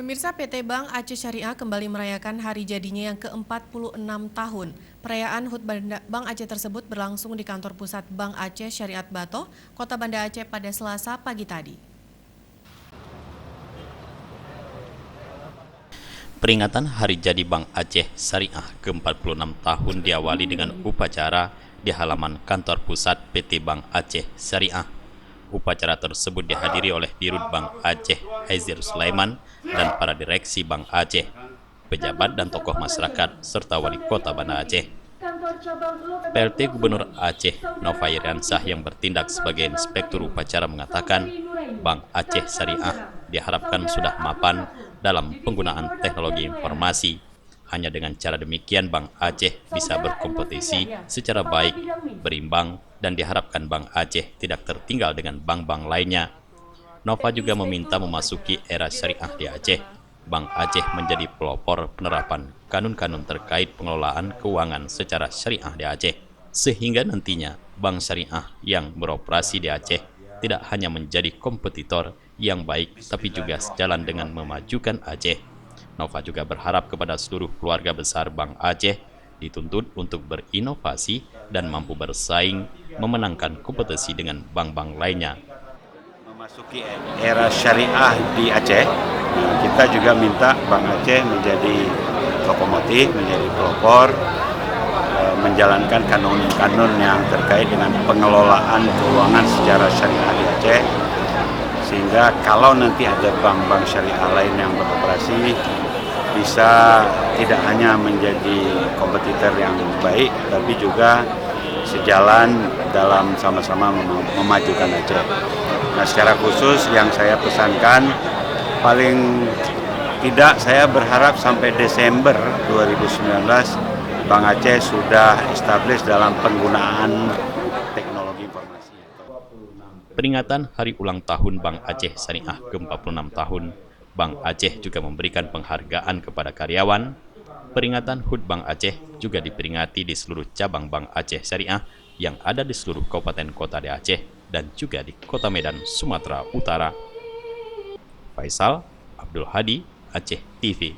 Pemirsa, PT Bank Aceh Syariah kembali merayakan hari jadinya yang ke-46 tahun. Perayaan HUT Bank Aceh tersebut berlangsung di kantor pusat Bank Aceh Syariah Bato, Kota Banda Aceh pada Selasa pagi tadi. Peringatan Hari Jadi Bank Aceh Syariah ke-46 tahun diawali dengan upacara di halaman kantor pusat PT Bank Aceh Syariah. Upacara tersebut dihadiri oleh Dirut Bank Aceh Haizir Sulaiman dan para direksi Bank Aceh, pejabat dan tokoh masyarakat, serta wali kota Banda Aceh. PLT Gubernur Aceh Nova Iriansyah yang bertindak sebagai inspektur upacara mengatakan Bank Aceh Syariah diharapkan sudah mapan dalam penggunaan teknologi informasi. Hanya dengan cara demikian Bank Aceh bisa berkompetisi secara baik, berimbang, dan diharapkan Bank Aceh tidak tertinggal dengan bank-bank lainnya. Nova juga meminta memasuki era syariah di Aceh. Bank Aceh menjadi pelopor penerapan kanun-kanun terkait pengelolaan keuangan secara syariah di Aceh, sehingga nantinya bank syariah yang beroperasi di Aceh tidak hanya menjadi kompetitor yang baik, tapi juga sejalan dengan memajukan Aceh. Nova juga berharap kepada seluruh keluarga besar Bank Aceh dituntut untuk berinovasi dan mampu bersaing memenangkan kompetisi dengan bank-bank lainnya. Memasuki era syariah di Aceh, kita juga minta Bank Aceh menjadi lokomotif, menjadi pelopor, menjalankan kanun-kanun yang terkait dengan pengelolaan keuangan secara syariah di Aceh, sehingga kalau nanti ada bank-bank syariah lain yang beroperasi, bisa tidak hanya menjadi kompetitor yang baik, tapi juga sejalan dalam sama-sama memajukan Aceh. Nah, secara khusus yang saya pesankan, paling tidak saya berharap sampai Desember 2019 Bank Aceh sudah establish dalam penggunaan teknologi informasi. Peringatan Hari Ulang Tahun Bank Aceh Syariah ke-46 tahun, Bank Aceh juga memberikan penghargaan kepada karyawan. Peringatan HUT Bank Aceh juga diperingati di seluruh cabang Bank Aceh Syariah yang ada di seluruh kabupaten kota di Aceh dan juga di Kota Medan, Sumatera Utara. Faisal Abdul Hadi, Aceh TV.